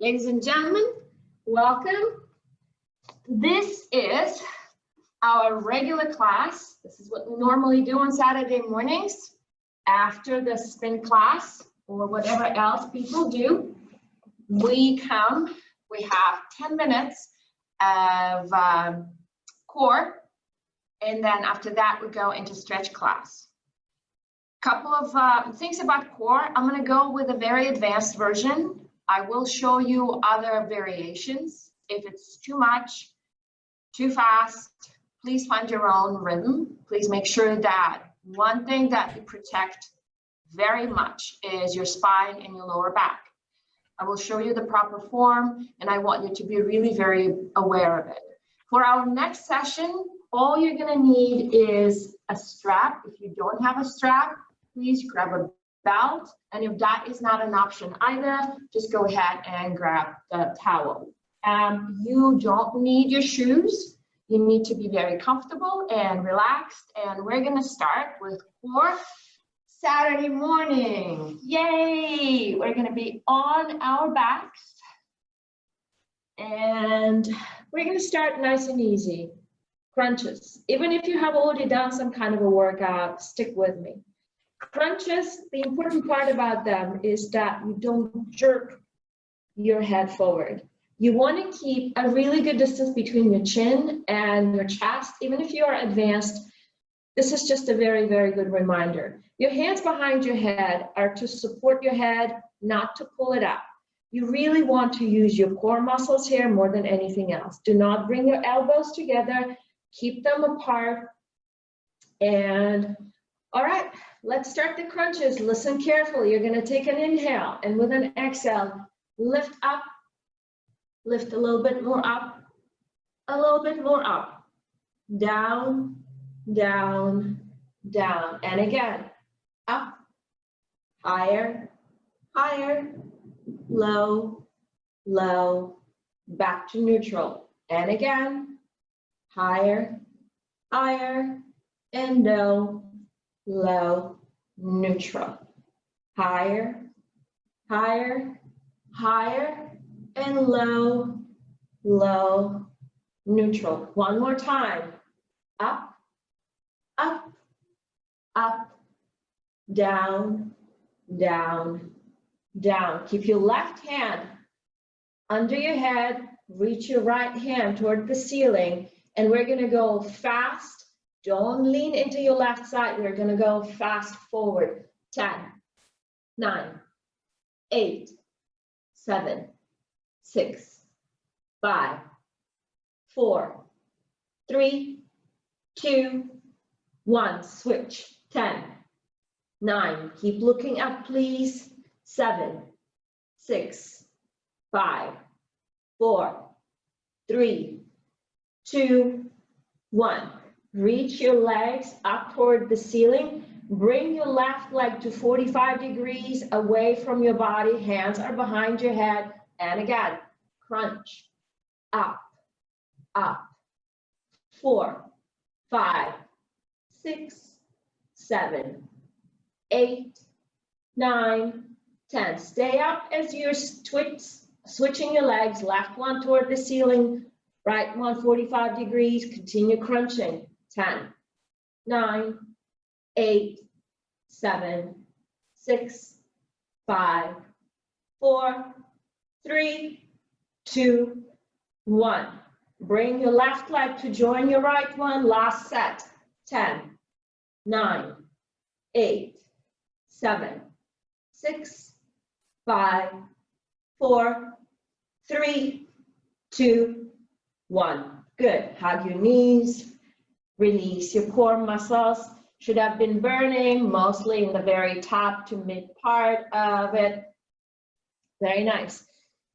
Ladies and gentlemen, welcome. This is our regular class. This is what we normally do on Saturday mornings after the spin class or whatever else people do. We come, we have 10 minutes of core, and then after that we go into stretch class. Couple of things about core. I'm going to go with a very advanced version. I will show you other variations. If it's too much, too fast, please find your own rhythm. Please make sure that one thing that you protect very much is your spine and your lower back. I will show you the proper form, and I want you to be really very aware of it. For our next session, all you're going to need is a strap. If you don't have a strap, please grab a belt, and if that is not an option either, just go ahead and grab the towel. You don't need your shoes. You need to be very comfortable and relaxed, and we're going to start with core Saturday morning. Yay! We're going to be on our backs, and we're going to start nice and easy. Crunches. Even if you have already done some kind of a workout, stick with me. Crunches, the important part about them is that you don't jerk your head forward. You want to keep a really good distance between your chin and your chest. Even if you are advanced, this is just a very, very good reminder. Your hands behind your head are to support your head, not to pull it up. You really want to use your core muscles here more than anything else. Do not bring your elbows together. Keep them apart. And all right, let's start the crunches. Listen carefully. You're going to take an inhale, and with an exhale, lift up, lift a little bit more up, a little bit more up, down, down, down, and again, up, higher, higher, low, low, back to neutral, and again, higher, higher, and low, low, neutral, higher, higher, higher, and low, low, neutral. One more time. Up, up, up, down, down, down. Keep your left hand under your head. Reach your right hand toward the ceiling, and we're going to go fast. Don't lean into your left side. We're going to go fast forward. 10, 9, 8, 7, 6, 5, 4, 3, 2, 1. Switch. 10, 9. Keep looking up, please. 7, 6, 5, 4, 3, 2, 1. Reach your legs up toward the ceiling. Bring your left leg to 45 degrees away from your body. Hands are behind your head. And again, crunch. Up, up. 4, 5, 6, 7, 8, 9, 10. Stay up as you're switching your legs. Left one toward the ceiling. Right one 45 degrees. Continue crunching. 10, 9, 8, 7, 6, 5, 4, 3, 2, 1. Bring your left leg to join your right one. Last set. 10, 9, 8, 7, 6, 5, 4, 3, 2, 1. Good. Hug your knees. Release your core muscles. Should have been burning, mostly in the very top to mid part of it. Very nice.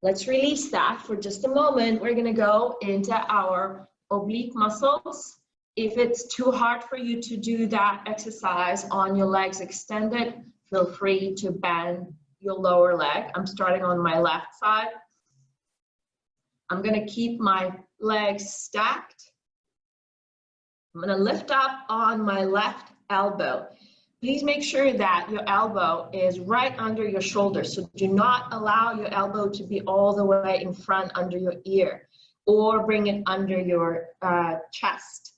Let's release that for just a moment. We're going to go into our oblique muscles. If it's too hard for you to do that exercise on your legs extended, feel free to bend your lower leg. I'm starting on my left side. I'm going to keep my legs stacked. I'm going to lift up on my left elbow. Please make sure that your elbow is right under your shoulder. So do not allow your elbow to be all the way in front under your ear, or bring it under your chest.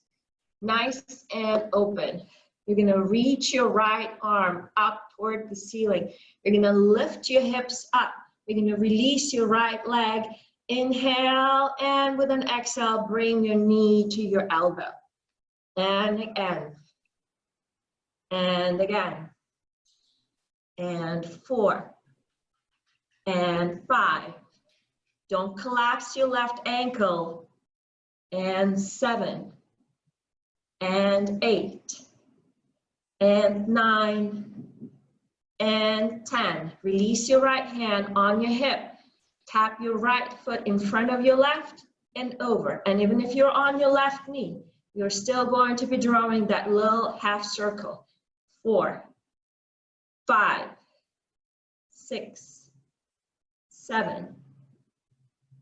Nice and open. You're gonna reach your right arm up toward the ceiling. You're gonna lift your hips up. You're gonna release your right leg. Inhale, and with an exhale, bring your knee to your elbow. And again. And again. And 4. And 5. Don't collapse your left ankle. And 7. And 8. And 9. And 10. Release your right hand on your hip. Tap your right foot in front of your left and over. And even if you're on your left knee, you're still going to be drawing that little half circle. 4, 5, 6, 7,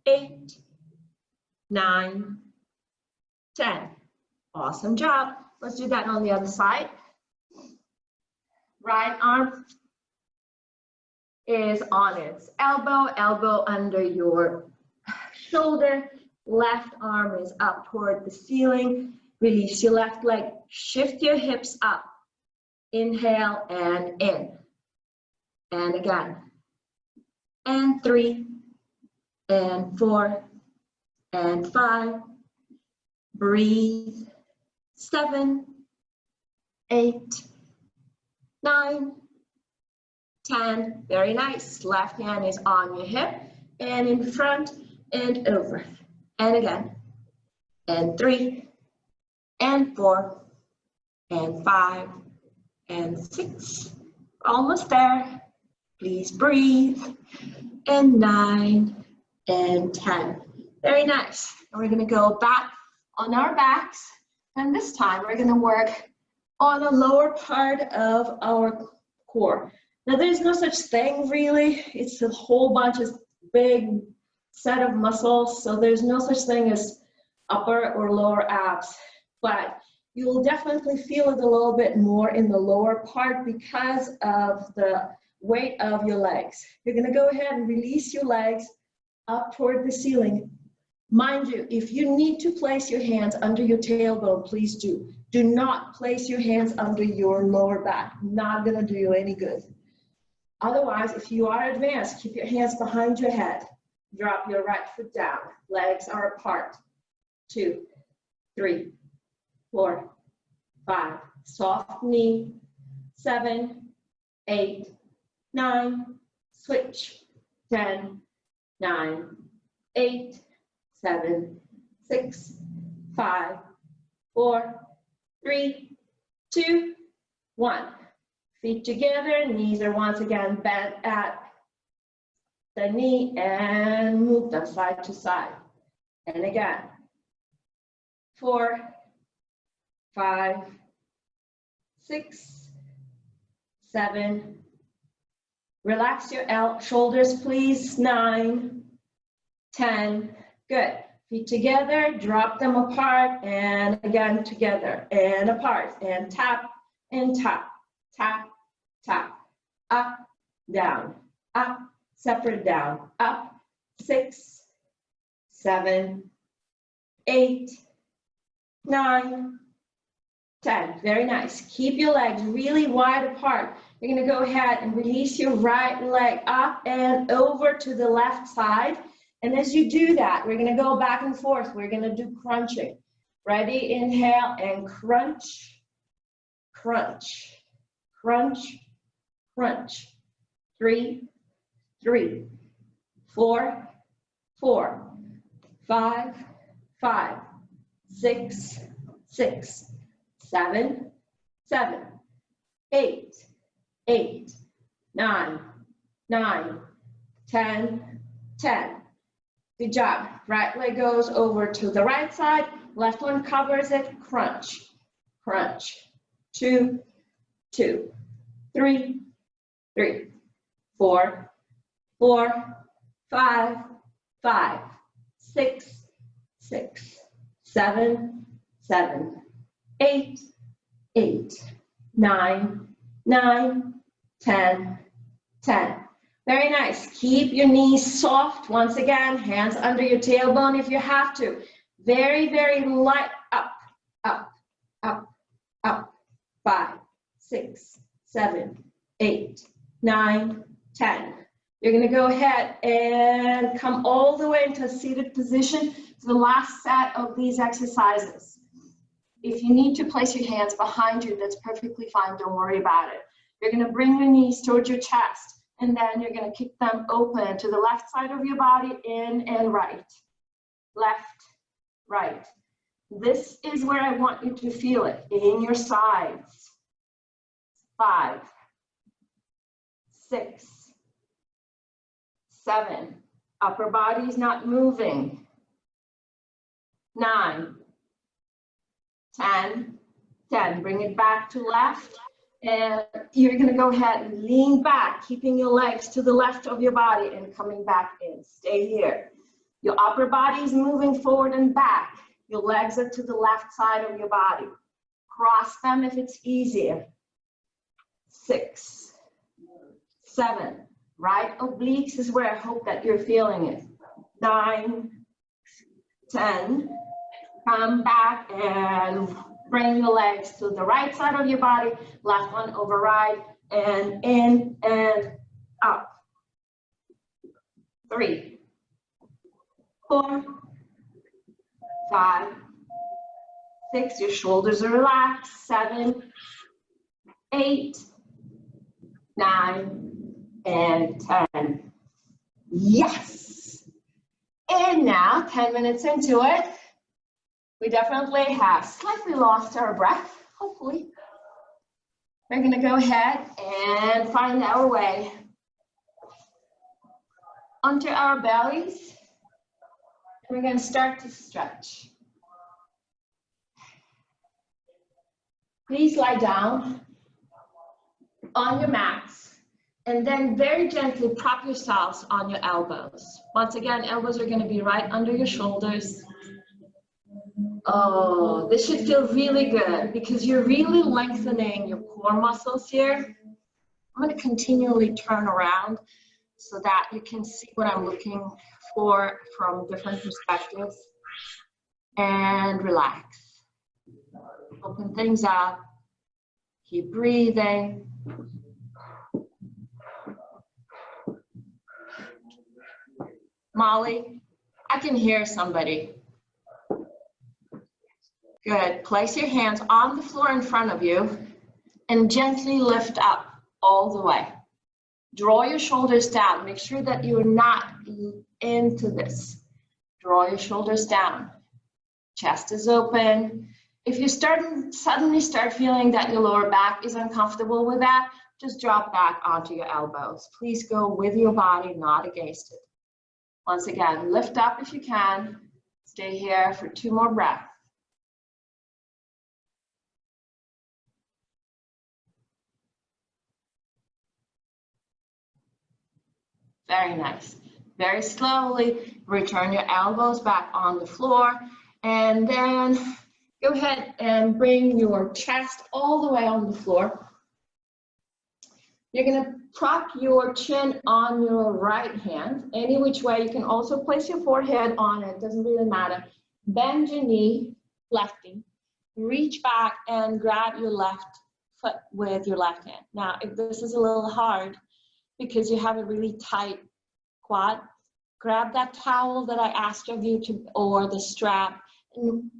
8, 9, 10. Awesome job. Let's do that on the other side. Right arm is on its elbow, elbow under your shoulder. Left arm is up toward the ceiling. Release your left leg. Shift your hips up. Inhale and in. And again. And 3. And 4. And 5. Breathe. 7. 8. 9. 10. Very nice. Left hand is on your hip and in front and over. And again. And 3. And 4. And 5. And 6. Almost there. Please breathe. And 9. And 10. Very nice. And we're going to go back on our backs. And this time we're going to work on the lower part of our core. Now there's no such thing really. It's a whole bunch of big set of muscles. So there's no such thing as upper or lower abs. But you will definitely feel it a little bit more in the lower part because of the weight of your legs. You're gonna go ahead and release your legs up toward the ceiling. Mind you, if you need to place your hands under your tailbone, please do. Do not place your hands under your lower back. Not gonna do you any good. Otherwise, if you are advanced, keep your hands behind your head. Drop your right foot down. Legs are apart. 2, 3, 4, 5. Soft knee. 7, 8, 9. Switch. 10, 9, 8, 7, 6, 5, 4, 3, 2, 1. Feet together, knees are once again bent at the knee and move them side to side. And again. 4, 5, 6, 7. Relax your shoulders, please. 9, 10. Good. Feet together, drop them apart, and again together, and apart, and tap, tap, tap, up, down, separate down, up, 6, 7, 8, 9, 10. Very nice. Keep your legs really wide apart. You're going to go ahead and release your right leg up and over to the left side. And as you do that, we're going to go back and forth. We're going to do crunching. Ready? Inhale and crunch, crunch, crunch, crunch. 3, 3, 4, 4, 5, 5, 6, 6, 7, 7, 8, 8, 9, 9, 10, 10. Good job. Right leg goes over to the right side. Left one covers it. Crunch, crunch. 2, 2, 3, 3, 4, 4, 5, 5, 6, 6, 7, 7, 8, 8, 9, 9, 10, 10. Very nice. Keep your knees soft. Once again, hands under your tailbone if you have to. Very, very light. Up, up, up, up. 5, 6, 7, 8, 9, 10. You're going to go ahead and come all the way into a seated position for the last set of these exercises. If you need to place your hands behind you, that's perfectly fine. Don't worry about it. You're going to bring your knees towards your chest. And then you're going to kick them open to the left side of your body, in and right. Left, right. This is where I want you to feel it, in your sides. 5, 6, 7. Upper body is not moving. 9, 10, 10. Bring it back to left. And you're going to go ahead and lean back, keeping your legs to the left of your body and coming back in. Stay here. Your upper body is moving forward and back. Your legs are to the left side of your body. Cross them if it's easier. 6, 7. Right obliques is where I hope that you're feeling it. 9, 10. Come back and bring your legs to the right side of your body, left one over right, and in and up. 3, 4, 5, 6, your shoulders are relaxed. 7, 8, 9, and 10. Yes! And now, 10 minutes into it, we definitely have slightly lost our breath, hopefully. We're gonna go ahead and find our way onto our bellies. We're gonna start to stretch. Please lie down on your mats and then very gently prop yourselves on your elbows. Once again, elbows are gonna be right under your shoulders. Oh, this should feel really good because you're really lengthening your core muscles here. I'm going to continually turn around so that you can see what I'm looking for from different perspectives. And relax. Open things up. Keep breathing. Molly, I can hear somebody. Good. Place your hands on the floor in front of you and gently lift up all the way. Draw your shoulders down. Make sure that you're not into this. Draw your shoulders down. Chest is open. If you suddenly start feeling that your lower back is uncomfortable with that, just drop back onto your elbows. Please go with your body, not against it. Once again, lift up if you can. Stay here for 2 more breaths. Very nice. Very slowly return your elbows back on the floor and then go ahead and bring your chest all the way on the floor. You're going to prop your chin on your right hand, any which way. You can also place your forehead on it, doesn't really matter. Bend your knee, left knee, reach back and grab your left foot with your left hand. Now, if this is a little hard, because you have a really tight quad, grab that towel that I asked of you to, or the strap, and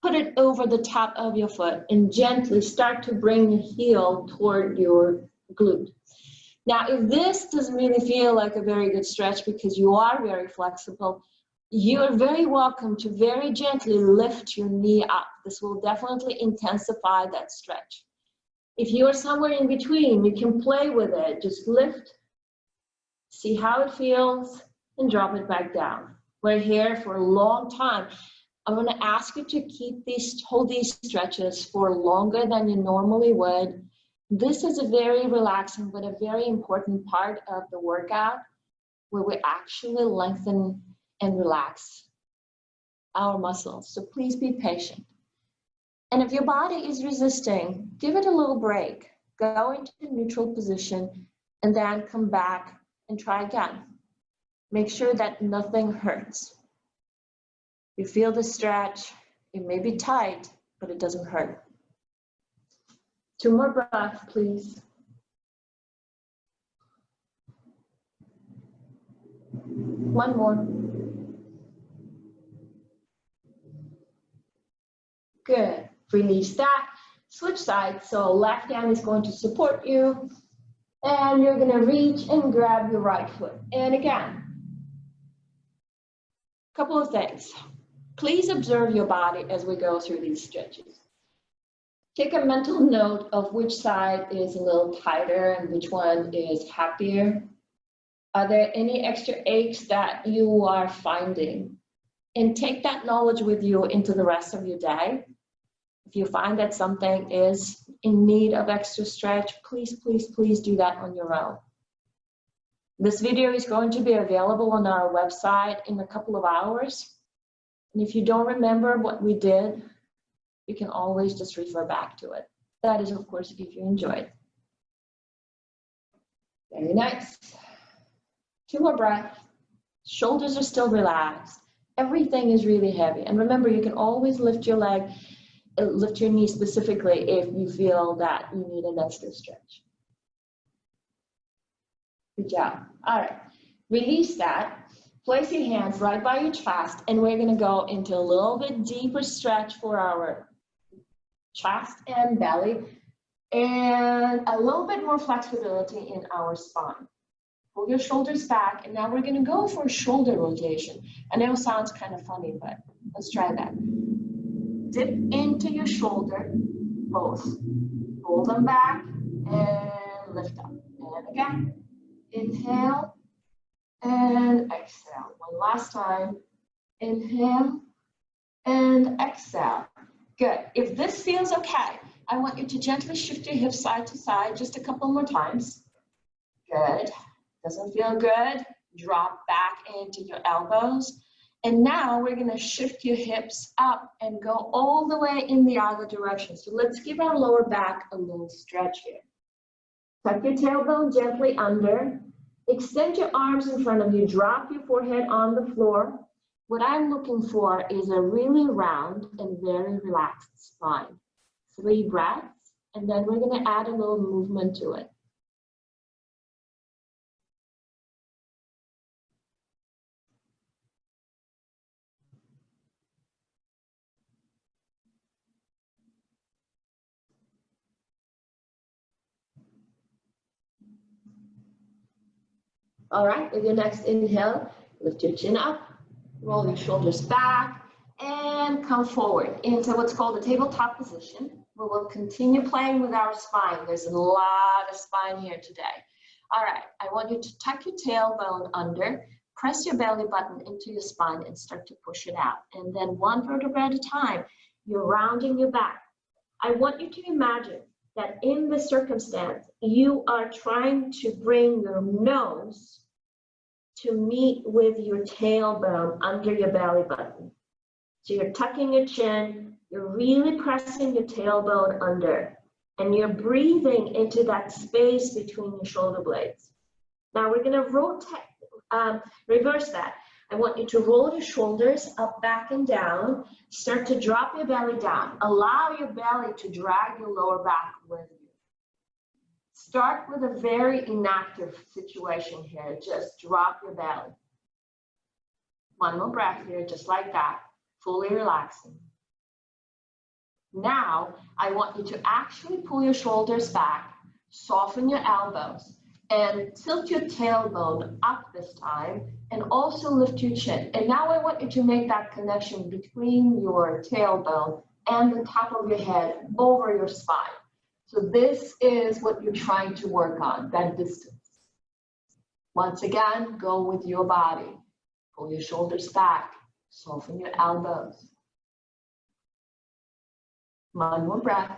put it over the top of your foot and gently start to bring your heel toward your glute. Now, if this doesn't really feel like a very good stretch because you are very flexible, you're very welcome to very gently lift your knee up. This will definitely intensify that stretch. If you are somewhere in between, you can play with it. Just lift, see how it feels, and drop it back down. We're here for a long time. I'm going to ask you to hold these stretches for longer than you normally would. This is a very relaxing but a very important part of the workout where we actually lengthen and relax our muscles. So please be patient. And if your body is resisting, give it a little break. go into neutral position, and then come back and try again. Make sure that nothing hurts. You feel the stretch. It may be tight, but it doesn't hurt. 2 more breaths, please. One more. Good. Release that. Switch sides. So left hand is going to support you, and you're going to reach and grab your right foot. And again, couple of things. Please observe your body as we go through these stretches. Take a mental note of which side is a little tighter and which one is happier. Are there any extra aches that you are finding? And take that knowledge with you into the rest of your day. If you find that something is in need of extra stretch, please, please, please do that on your own. This video is going to be available on our website in a couple of hours. And if you don't remember what we did, you can always just refer back to it. That is, of course, if you enjoyed. Very nice. 2 more breaths. Shoulders are still relaxed. Everything is really heavy. And remember, you can always lift your leg, lift your knee specifically if you feel that you need an extra stretch. Good job. All right. Release that. Place your hands right by your chest, and we're going to go into a little bit deeper stretch for our chest and belly, and a little bit more flexibility in our spine. Pull your shoulders back, and now we're going to go for shoulder rotation. I know it sounds kind of funny, but let's try that. Dip into your shoulder, both. Pull them back and lift up. And again, inhale and exhale. One last time. Inhale and exhale. Good. If this feels okay, I want you to gently shift your hips side to side just a couple more times. Good. Doesn't feel good? Drop back into your elbows. And now we're going to shift your hips up and go all the way in the other direction. So let's give our lower back a little stretch here. Tuck your tailbone gently under. Extend your arms in front of you. Drop your forehead on the floor. What I'm looking for is a really round and very relaxed spine. 3 breaths, and then we're going to add a little movement to it. All right, with your next inhale, lift your chin up, roll your shoulders back, and come forward into what's called a tabletop position. We will continue playing with our spine. There's a lot of spine here today. All right, I want you to tuck your tailbone under, press your belly button into your spine, and start to push it out. And then 1 vertebra at a time, you're rounding your back. I want you to imagine that in this circumstance, you are trying to bring your nose to meet with your tailbone under your belly button. So you're tucking your chin, you're really pressing your tailbone under, and you're breathing into that space between your shoulder blades. Now we're gonna reverse that. I want you to roll your shoulders up, back, and down. Start to drop your belly down. Allow your belly to drag your lower back with you. Start with a very inactive situation here. Just drop your belly. 1 more breath here, just like that, fully relaxing. Now, I want you to actually pull your shoulders back, soften your elbows, and tilt your tailbone up this time, and also lift your chin. And now I want you to make that connection between your tailbone and the top of your head over your spine. So this is what you're trying to work on, that distance. Once again, go with your body. Pull your shoulders back, soften your elbows. 1 more breath.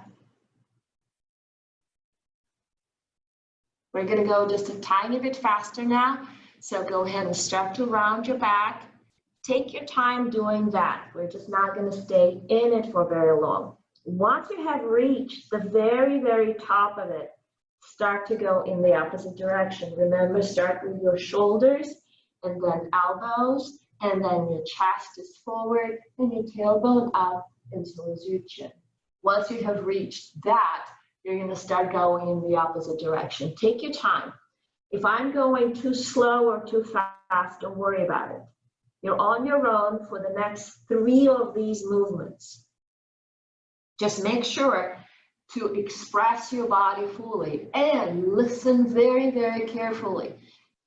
We're gonna go just a tiny bit faster now. So go ahead and start to round your back. Take your time doing that. We're just not gonna stay in it for very long. Once you have reached the very, very top of it, start to go in the opposite direction. Remember, start with your shoulders and then elbows, and then your chest is forward and your tailbone up, and so is your chin. Once you have reached that, you're going to start going in the opposite direction. Take your time. If I'm going too slow or too fast, don't worry about it. You're on your own for the next 3 of these movements. Just make sure to express your body fully and listen very, very carefully.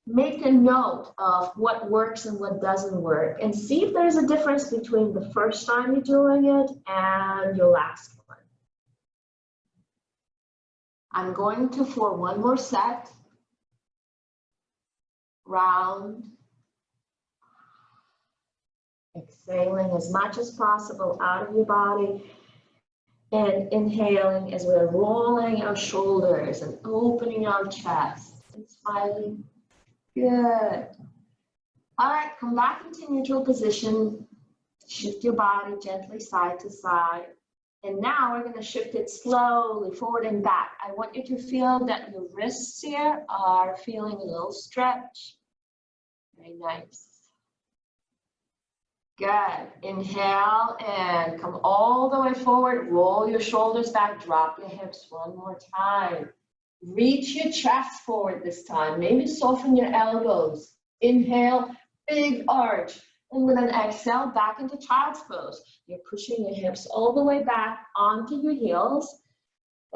Make a note of what works and what doesn't work, and see if there's a difference between the first time you're doing it and your last one. I'm going to, for one more set, round, exhaling as much as possible out of your body, and inhaling as we're rolling our shoulders and opening our chest and smiling. Good. All right, come back into neutral position. Shift your body gently side to side. And now we're going to shift it slowly forward and back. I want you to feel that your wrists here are feeling a little stretch. Very nice. Good. Inhale and come all the way forward. Roll your shoulders back. Drop your hips one more time. Reach your chest forward this time. Maybe soften your elbows. Inhale, big arch. And then exhale, back into child's pose. You're pushing your hips all the way back onto your heels.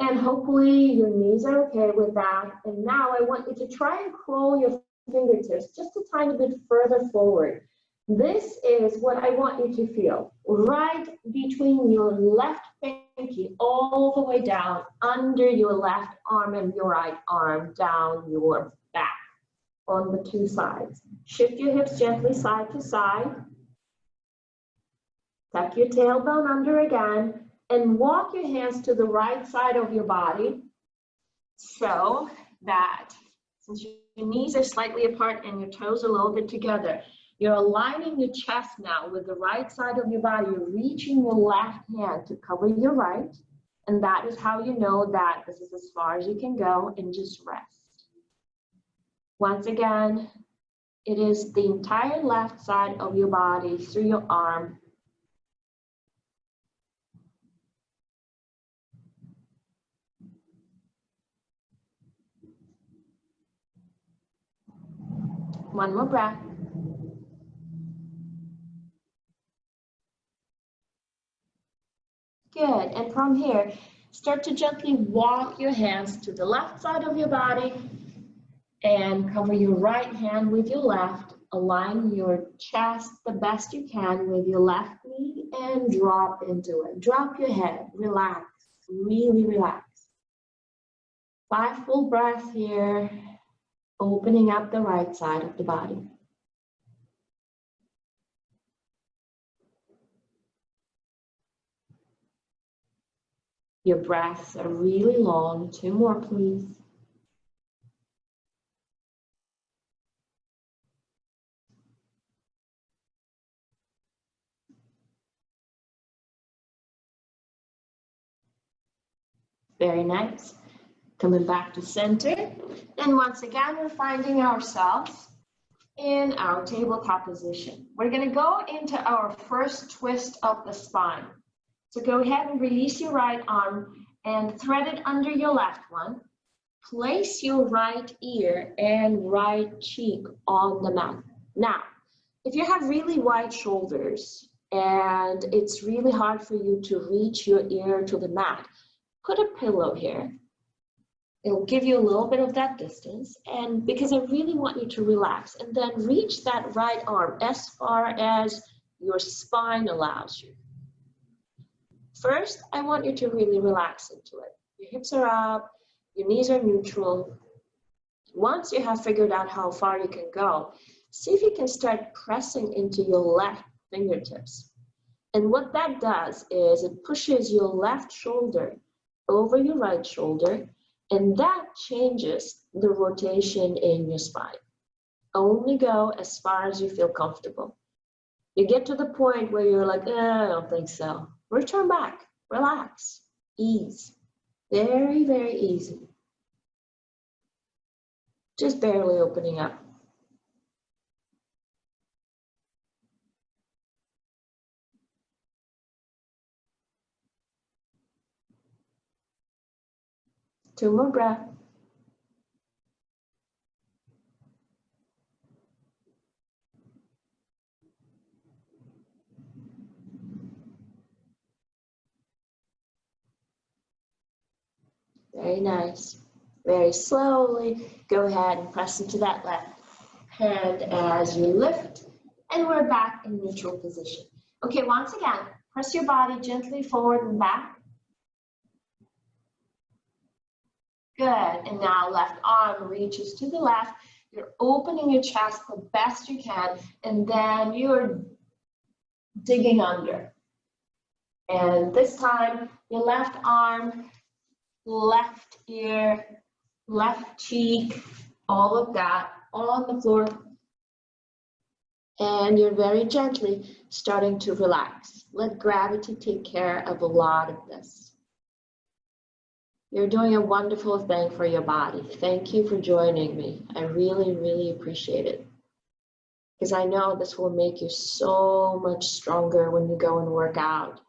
And hopefully your knees are okay with that. And now I want you to try and curl your fingertips just a tiny bit further forward. This is what I want you to feel. Right between your left pinky all the way down under your left arm and your right arm down your back on the 2 sides. Shift your hips gently side to side. Tuck your tailbone under again and walk your hands to the right side of your body so that since your knees are slightly apart and your toes are a little bit together, you're aligning your chest now with the right side of your body. You're reaching your left hand to cover your right. And that is how you know that this is as far as you can go, and just rest. Once again, it is the entire left side of your body through your arm. One more breath. Good, and from here, start to gently walk your hands to the left side of your body and cover your right hand with your left. Align your chest the best you can with your left knee and drop into it. Drop your head, relax, really relax. 5 full breaths here, opening up the right side of the body. Your breaths are really long. 2 more, please. Very nice. Coming back to center. And once again, we're finding ourselves in our tabletop position. We're going to go into our first twist of the spine. So go ahead and release your right arm and thread it under your left one. Place your right ear and right cheek on the mat. Now, if you have really wide shoulders and it's really hard for you to reach your ear to the mat, put a pillow here. It'll give you a little bit of that distance, and because I really want you to relax, and then reach that right arm as far as your spine allows you. First, I want you to really relax into it. Your hips are up, your knees are neutral. Once you have figured out how far you can go, see if you can start pressing into your left fingertips. And what that does is it pushes your left shoulder over your right shoulder, and that changes the rotation in your spine. Only go as far as you feel comfortable. You get to the point where you're like, I don't think so. Return back, relax, ease. Very, very easy. just barely opening up. Two more breaths. Very nice. Very slowly, go ahead and press into that left hand as you lift, and we're back in neutral position. Okay, once again, press your body gently forward and back. Good, and now left arm reaches to the left. You're opening your chest the best you can, and then you're digging under. And this time, your left arm, left ear, left cheek, all of that on the floor. And you're very gently starting to relax. Let gravity take care of a lot of this. You're doing a wonderful thing for your body. Thank you for joining me. I really, really appreciate it. Because I know this will make you so much stronger when you go and work out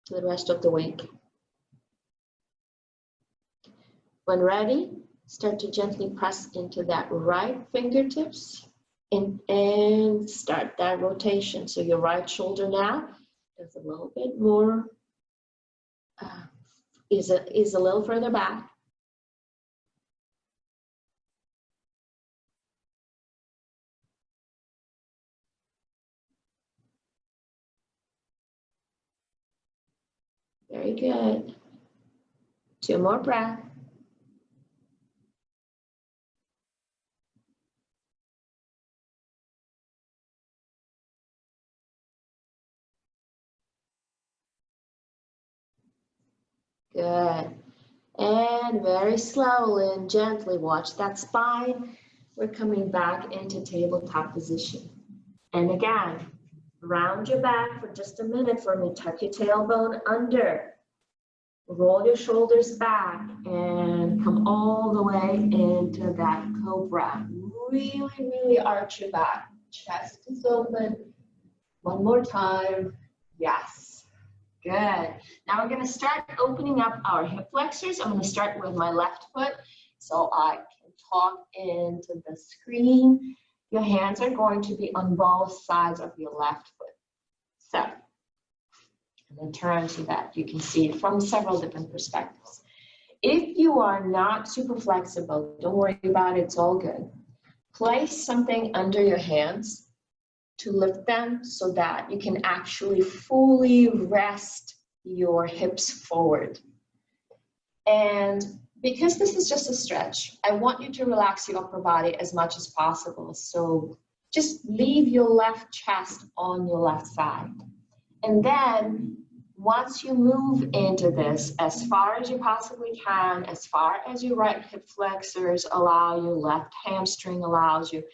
for the rest of the week. When ready, start to gently press into that right fingertips and start that rotation. So your right shoulder now does a little bit more, is a little further back. Very good. Two more breaths. Good. And very slowly and gently watch that spine. We're coming back into tabletop position. And again, round your back for just a minute for me. Tuck your tailbone under. Roll your shoulders back and come all the way into that cobra. Really, really arch your back. Chest is open. One more time. Yes. Good. Now we're going to start opening up our hip flexors. I'm going to start with my left foot so I can talk into the screen. Your hands are going to be on both sides of your left foot. So, I'm going to turn so that you can see it from several different perspectives. If you are not super flexible, don't worry about it, it's all good. Place something under your hands to lift them so that you can actually fully rest your hips forward. And because this is just a stretch, I want you to relax your upper body as much as possible. So just leave your left chest on your left side. And then once you move into this, as far as you possibly can, as far as your right hip flexors allow you, left hamstring allows you,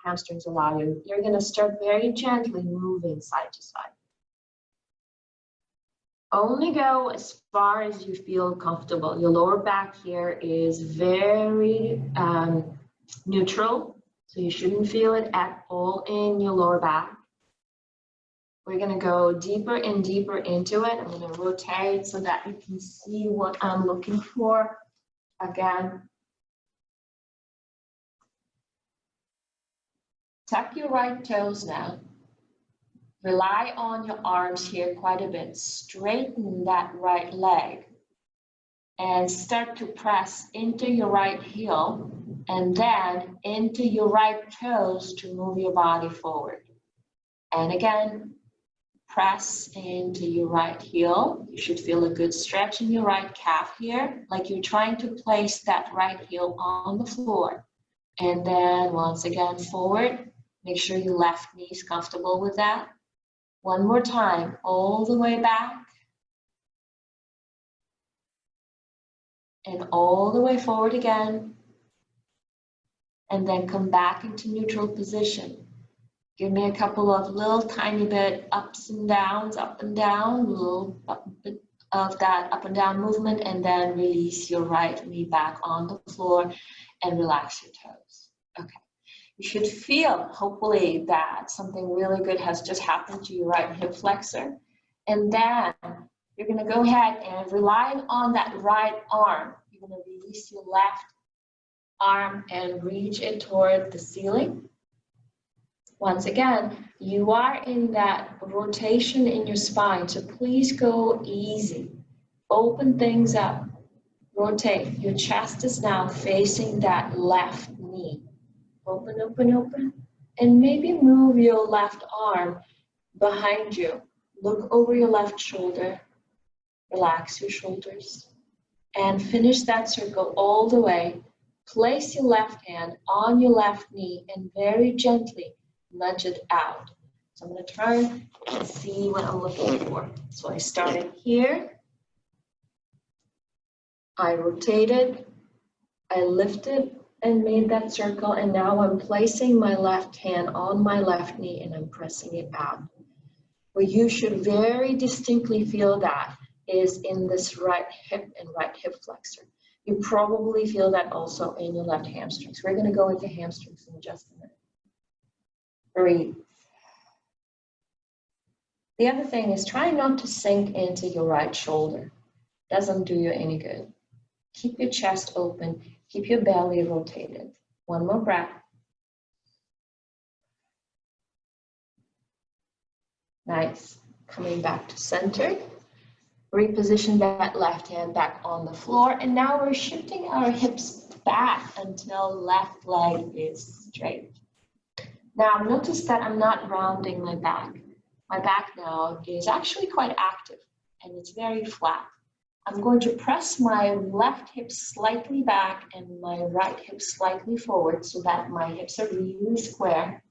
hamstrings allow you, you're going to start very gently moving side to side. Only go as far as you feel comfortable. Your lower back here is very neutral, so you shouldn't feel it at all in your lower back. We're going to go deeper and deeper into it. I'm going to rotate so that you can see what I'm looking for. Again, tuck your right toes now. Rely on your arms here quite a bit. Straighten that right leg and start to press into your right heel and then into your right toes to move your body forward. And again, press into your right heel. You should feel a good stretch in your right calf here, like you're trying to place that right heel on the floor. And then once again, forward. Make sure your left knee is comfortable with that. One more time, all the way back. And all the way forward again. And then come back into neutral position. Give me a couple of little tiny bit ups and downs, up and down, a little bit of that up and down movement, and then release your right knee back on the floor. and relax your toes. Okay. You should feel, hopefully, that something really good has just happened to your right hip flexor. And then you're going to go ahead and relying on that right arm, you're going to release your left arm and reach it toward the ceiling. Once again, you are in that rotation in your spine, so please go easy. Open things up. Rotate. Your chest is now facing that left knee. Open, open, open. And maybe move your left arm behind you. Look over your left shoulder. Relax your shoulders. And finish that circle all the way. Place your left hand on your left knee and very gently nudge it out. So I'm going to turn and see what I'm looking for. So I started here. I rotated, I lifted and made that circle, and now I'm placing my left hand on my left knee and I'm pressing it out. Where you should very distinctly feel that is in this right hip and right hip flexor. You probably feel that also in your left hamstrings. We're going to go into hamstrings in just a minute. Breathe. The other thing is try not to sink into your right shoulder. Doesn't do you any good. Keep your chest open. Keep your belly rotated. One more breath. Nice. Coming back to center. Reposition that left hand back on the floor. And now we're shifting our hips back until left leg is straight. Now notice that I'm not rounding my back. My back now is actually quite active and it's very flat. I'm going to press my left hip slightly back and my right hip slightly forward so that my hips are really square.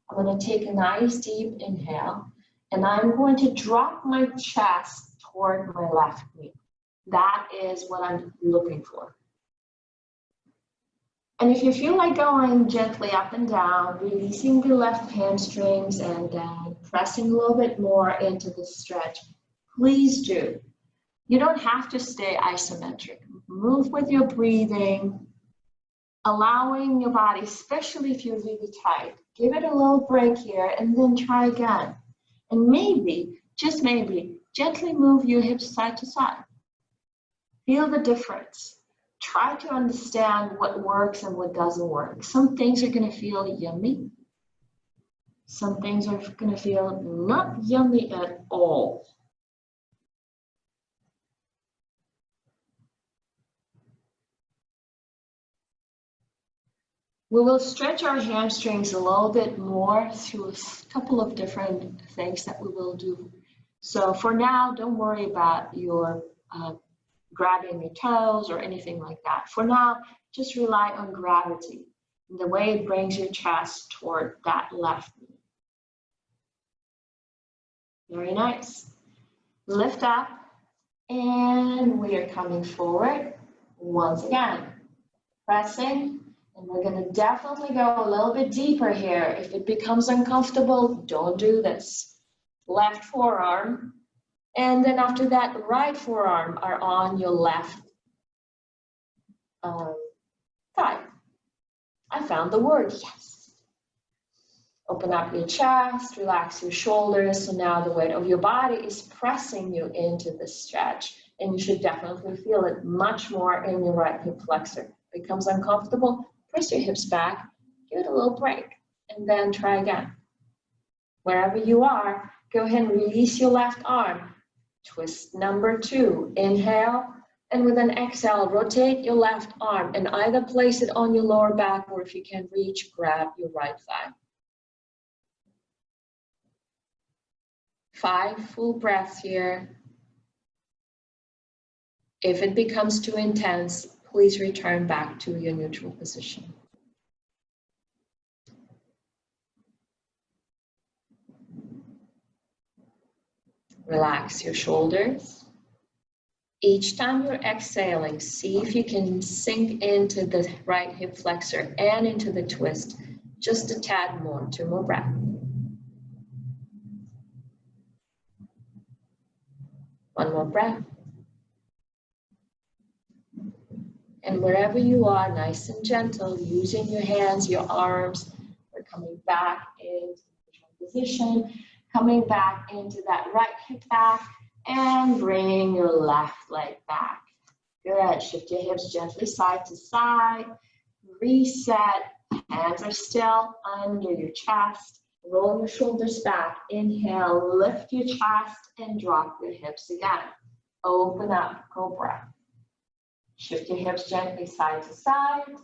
I'm going to take a nice deep inhale and I'm going to drop my chest toward my left knee. That is what I'm looking for. And if you feel like going gently up and down, releasing the left hamstrings and then pressing a little bit more into the stretch, please do. You don't have to stay isometric. Move with your breathing, allowing your body, especially if you're really tight, give it a little break here and then try again. And maybe, just maybe, gently move your hips side to side. Feel the difference. Try to understand what works and what doesn't work. Some things are going to feel yummy. Some things are going to feel not yummy at all. We will stretch our hamstrings a little bit more through a couple of different things that we will do. So for now, don't worry about your grabbing your toes or anything like that. For now, just rely on gravity and the way it brings your chest toward that left knee. Very nice. Lift up and we are coming forward once again. Pressing. And we're going to definitely go a little bit deeper here. If it becomes uncomfortable, don't do this. Left forearm. And then after that, right forearm are on your left thigh. I found the word, yes. Open up your chest, relax your shoulders. So now the weight of your body is pressing you into the stretch. And you should definitely feel it much more in your right hip flexor. If it becomes uncomfortable, press your hips back, give it a little break, and then try again. Wherever you are, go ahead and release your left arm. Twist number 2. Inhale, and with an exhale, rotate your left arm and either place it on your lower back or if you can reach, grab your right thigh. 5 full breaths here. If it becomes too intense, please return back to your neutral position. Relax your shoulders. Each time you're exhaling, see if you can sink into the right hip flexor and into the twist just a tad more. 2 more breaths. One more breath. And And wherever you are, nice and gentle, using your hands, your arms. We're coming back into position, coming back into that right hip back, and bring your left leg back. Good. Shift your hips gently side to side. Reset. Hands are still under your chest. Roll your shoulders back. Inhale, lift your chest and drop your hips again. Open up, cobra. Shift your hips gently side to side.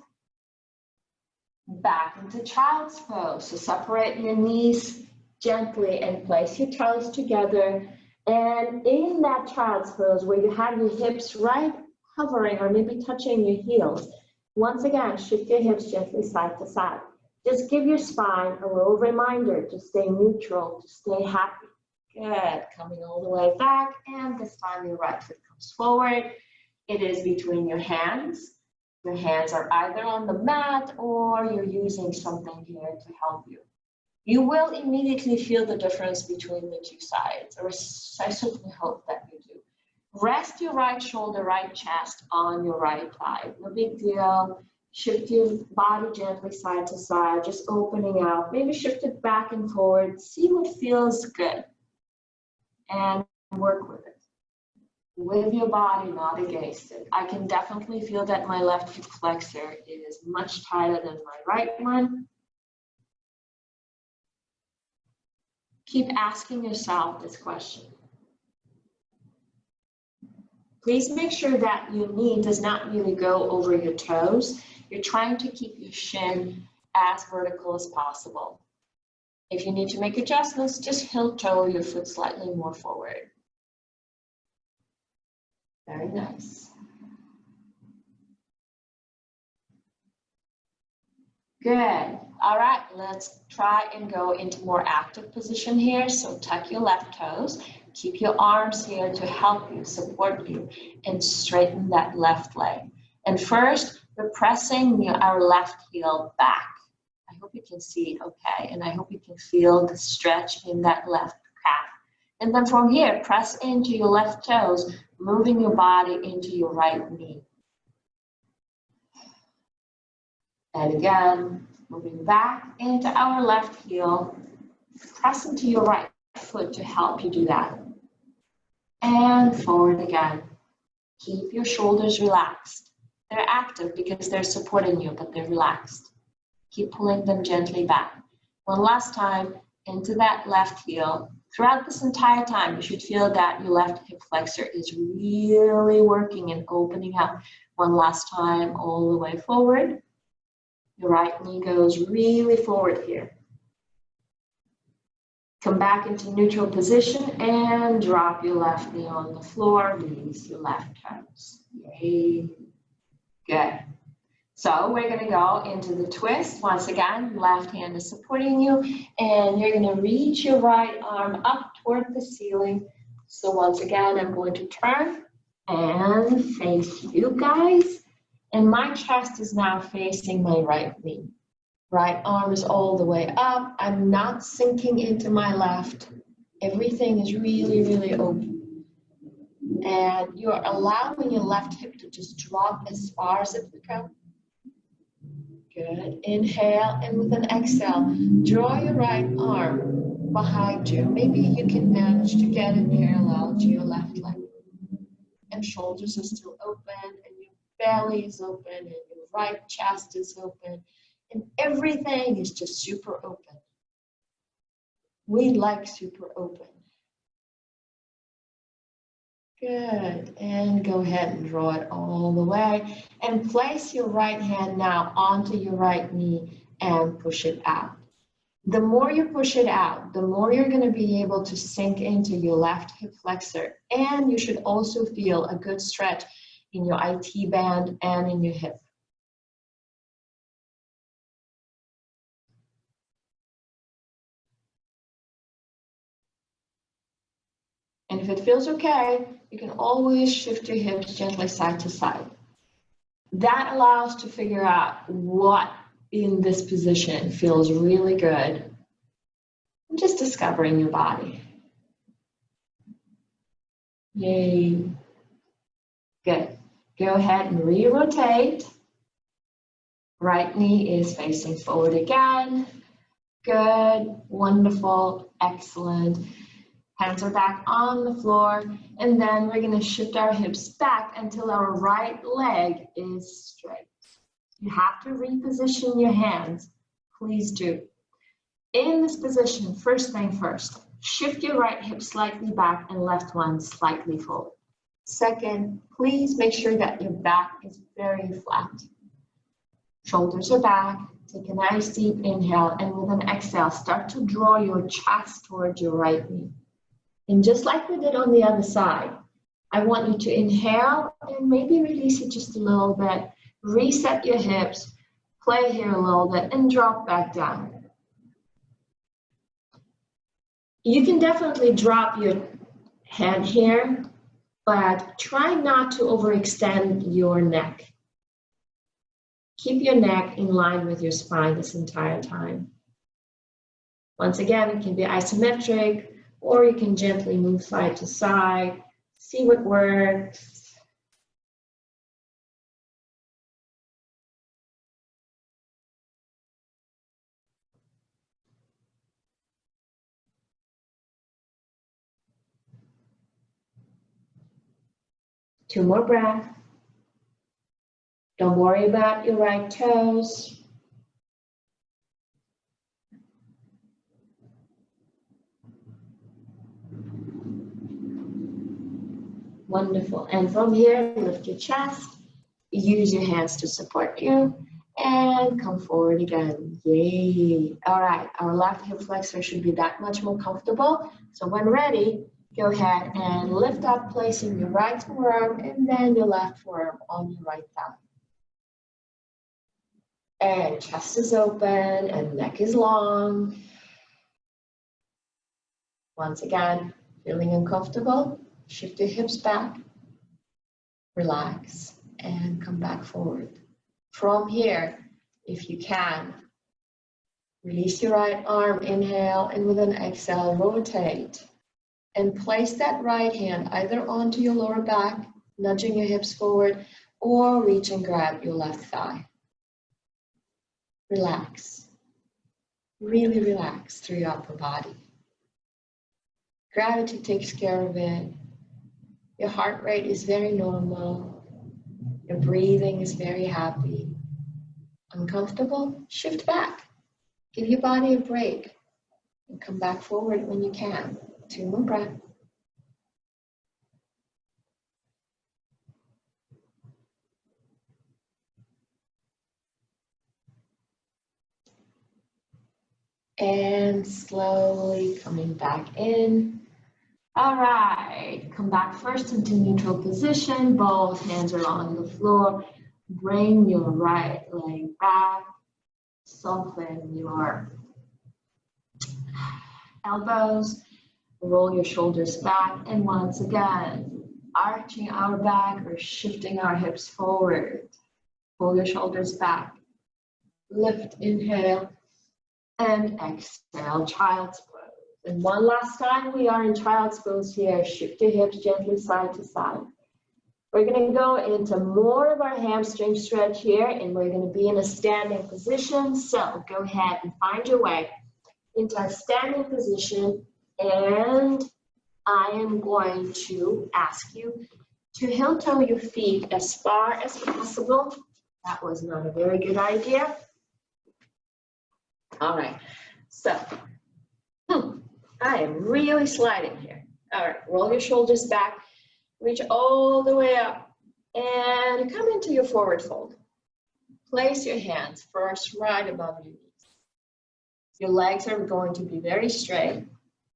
Back into child's pose. So separate your knees gently and place your toes together. And in that child's pose where you have your hips right hovering or maybe touching your heels, once again, shift your hips gently side to side. Just give your spine a little reminder to stay neutral, to stay happy. Good. Coming all the way back, and this time your right foot comes forward. It is between your hands. Your hands are either on the mat or you're using something here to help you. You will immediately feel the difference between the two sides, or I certainly hope that you do. Rest your right shoulder, right chest on your right thigh. No big deal. Shift your body gently side to side, just opening out. Maybe shift it back and forward. See what feels good and work with it. With your body, not against it. I can definitely feel that my left hip flexor is much tighter than my right one. Keep asking yourself this question. Please make sure that your knee does not really go over your toes. You're trying to keep your shin as vertical as possible. If you need to make adjustments, just heel toe your foot slightly more forward. Very nice. Good. All right, let's try and go into more active position here. So tuck your left toes, keep your arms here to help you, support you, and straighten that left leg. And first, we're pressing our left heel back. I hope you can see it okay, and I hope you can feel the stretch in that left calf. And then from here, press into your left toes, moving your body into your right knee. And again, moving back into our left heel, press into your right foot to help you do that. And forward again. Keep your shoulders relaxed. They're active because they're supporting you, but they're relaxed. Keep pulling them gently back. One last time, into that left heel. Throughout this entire time, you should feel that your left hip flexor is really working and opening up. One last time, all the way forward. Your right knee goes really forward here. Come back into neutral position and drop your left knee on the floor. Release your left toes. Yay. Good. So we're going to go into the twist. Once again, left hand is supporting you, and you're going to reach your right arm up toward the ceiling. So once again, I'm going to turn and face you guys. And my chest is now facing my right knee. Right arm is all the way up. I'm not sinking into my left. Everything is really, really open. And you're allowing your left hip to just drop as far as it would go. Good. Inhale, and with an exhale, draw your right arm behind you. Maybe you can manage to get it parallel to your left leg. And shoulders are still open, and your belly is open, and your right chest is open, and everything is just super open. We like super open. Good, and go ahead and draw it all the way, and place your right hand now onto your right knee and push it out. The more you push it out, the more you're going to be able to sink into your left hip flexor, and you should also feel a good stretch in your IT band and in your hip. And if it feels okay, you can always shift your hips gently side to side. That allows to figure out what in this position feels really good. And just discovering your body. Yay. Good. Go ahead and re-rotate. Right knee is facing forward again. Good, wonderful, excellent. Hands are back on the floor, and then we're going to shift our hips back until our right leg is straight. You have to reposition your hands. Please do. In this position, first thing first, shift your right hip slightly back and left one slightly forward. Second, please make sure that your back is very flat. Shoulders are back. Take a nice deep inhale, and with an exhale, start to draw your chest towards your right knee. And just like we did on the other side, I want you to inhale and maybe release it just a little bit. Reset your hips, play here a little bit, and drop back down. You can definitely drop your head here, but try not to overextend your neck. Keep your neck in line with your spine this entire time. Once again, it can be isometric, or you can gently move side to side. See what works. Two more breaths. Don't worry about your right toes. Wonderful. And from here, lift your chest. Use your hands to support you. And come forward again. Yay. All right, our left hip flexor should be that much more comfortable. So when ready, go ahead and lift up, placing your right forearm and then your left forearm on your right thigh. And chest is open and neck is long. Once again, feeling uncomfortable, shift your hips back, relax, and come back forward. From here, if you can, release your right arm, inhale, and with an exhale, rotate. And place that right hand either onto your lower back, nudging your hips forward, or reach and grab your left thigh. Relax. Really relax through your upper body. Gravity takes care of it. Your heart rate is very normal. Your breathing is very happy. Uncomfortable? Shift back. Give your body a break. And come back forward when you can. Two more breaths. And slowly coming back in. All right, come back first into neutral position. Both hands are on the floor. Bring your right leg back. Soften your elbows. Roll your shoulders back. And once again, arching our back or shifting our hips forward. Pull your shoulders back. Lift, inhale. And exhale, child's pose. And one last time, we are in child's pose here. Shift your hips gently side to side. We're going to go into more of our hamstring stretch here, and we're going to be in a standing position. So go ahead and find your way into a standing position, and I am going to ask you to heel-toe your feet as far as possible. That was not a very good idea. All right, so I am really sliding here. All right, roll your shoulders back, reach all the way up, and come into your forward fold. Place your hands first right above your knees. Your legs are going to be very straight.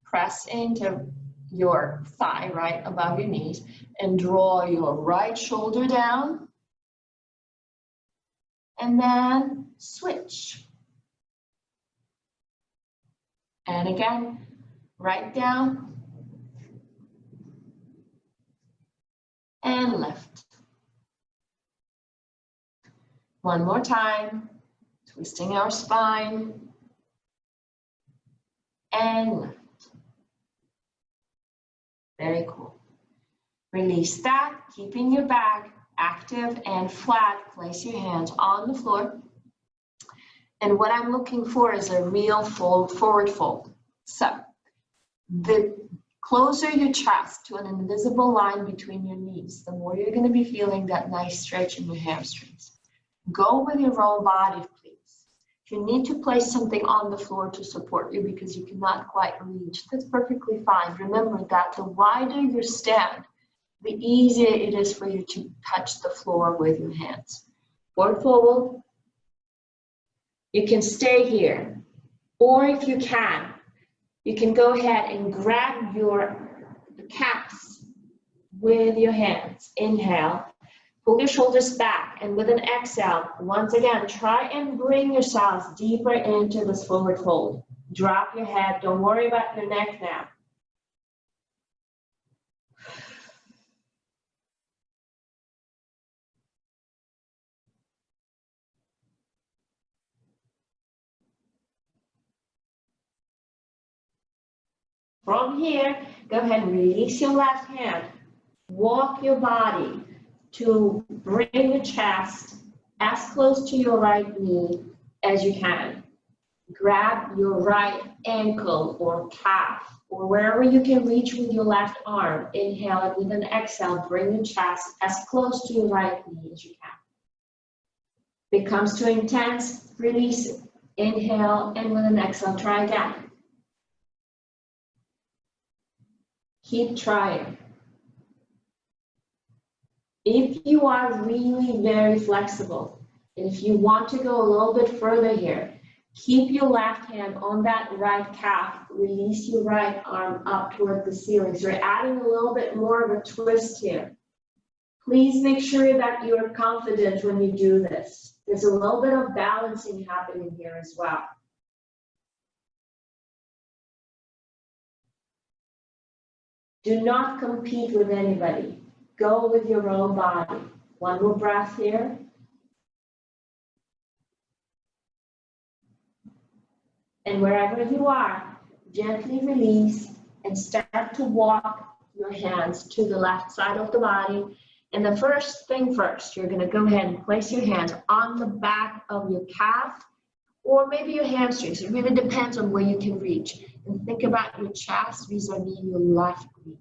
Press into your thigh right above your knees and draw your right shoulder down. And then switch. And again, right down and left. One more time, twisting our spine and left. Very cool. Release that, keeping your back active and flat, place your hands on the floor. And what I'm looking for is a real fold, forward fold. So the closer your chest to an invisible line between your knees, the more you're going to be feeling that nice stretch in your hamstrings. Go with your whole body, please. If you need to place something on the floor to support you because you cannot quite reach, that's perfectly fine. Remember that the wider your stand, the easier it is for you to touch the floor with your hands. Forward fold. You can stay here, or if you can go ahead and grab your calves with your hands. Inhale, pull your shoulders back, and with an exhale, once again, try and bring yourselves deeper into this forward fold. Drop your head, don't worry about your neck now. From here, go ahead and release your left hand. Walk your body to bring your chest as close to your right knee as you can. Grab your right ankle or calf or wherever you can reach with your left arm. Inhale, and with an exhale, bring your chest as close to your right knee as you can. If it comes too intense, release it. Inhale, and with an exhale, try again. Keep trying. If you are really very flexible, and if you want to go a little bit further here, keep your left hand on that right calf, release your right arm up toward the ceiling. So you're adding a little bit more of a twist here. Please make sure that you are confident when you do this. There's a little bit of balancing happening here as well. Do not compete with anybody. Go with your own body. One more breath here. And wherever you are, gently release and start to walk your hands to the left side of the body. And the first thing first, you're going to go ahead and place your hands on the back of your calf or maybe your hamstrings. It really depends on where you can reach. And think about your chest vis-a-vis your left knee.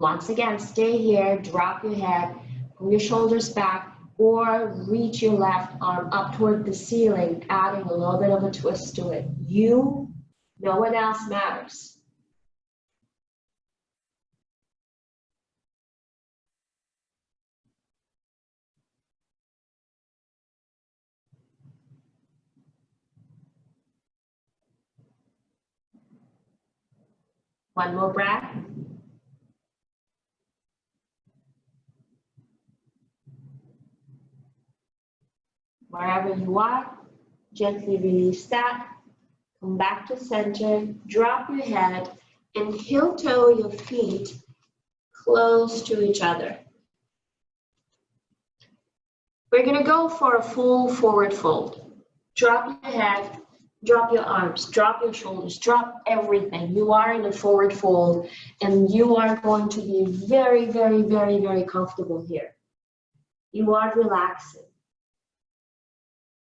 Once again, stay here, drop your head, pull your shoulders back, or reach your left arm up toward the ceiling, adding a little bit of a twist to it. You, no one else matters. One more breath. Wherever you are, gently release that. Come back to center, drop your head, and heel-toe your feet close to each other. We're going to go for a full forward fold. Drop your head, drop your arms, drop your shoulders, drop everything. You are in a forward fold, and you are going to be very, very, very, very comfortable here. You are relaxing.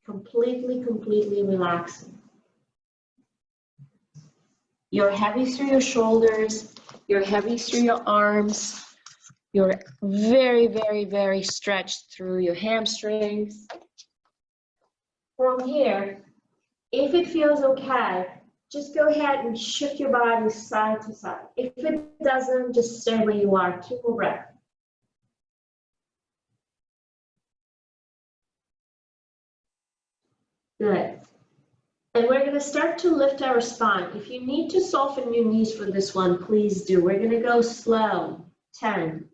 Completely relaxing. You're heavy through your shoulders, you're heavy through your arms, you're very, very, very stretched through your hamstrings. From here, if it feels okay, just go ahead and shift your body side to side. If it doesn't, just stay where you are. Two more breaths. Good. And we're going to start to lift our spine. If you need to soften your knees for this one, please do. We're going to go slow. 10,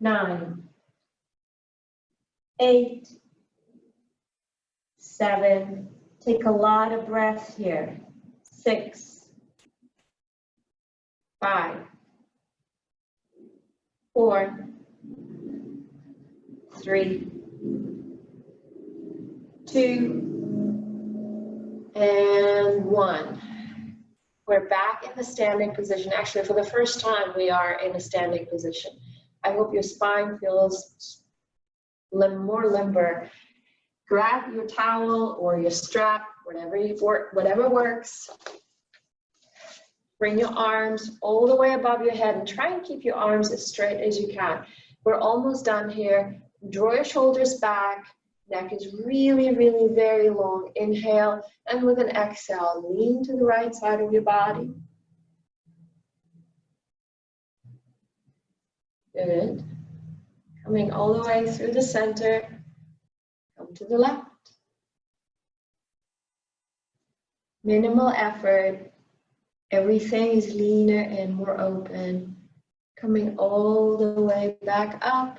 9, 8, 7. Take a lot of breaths here. 6, 5, 4, 3, 2, and 1. We're back in the standing position. Actually, for the first time, we are in a standing position. I hope your spine feels more limber. Grab your towel or your strap, whatever works. Bring your arms all the way above your head and try and keep your arms as straight as you can. We're almost done here. Draw your shoulders back. Neck is really, really very long. Inhale, and with an exhale, lean to the right side of your body. Good. Coming all the way through the center. Come to the left. Minimal effort. Everything is leaner and more open. Coming all the way back up.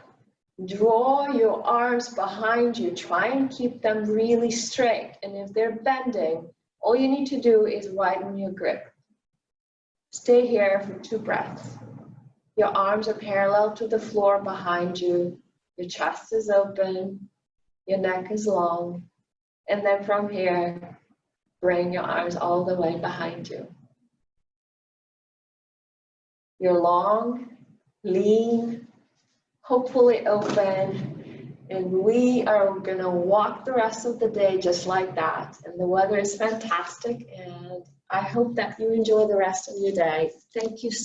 Draw your arms behind you. Try and keep them really straight. And if they're bending, all you need to do is widen your grip. Stay here for 2 breaths. Your arms are parallel to the floor behind you. Your chest is open. Your neck is long. And then from here, bring your arms all the way behind you. You're long, lean, hopefully open, and we are gonna walk the rest of the day just like that. And the weather is fantastic, and I hope that you enjoy the rest of your day. Thank you so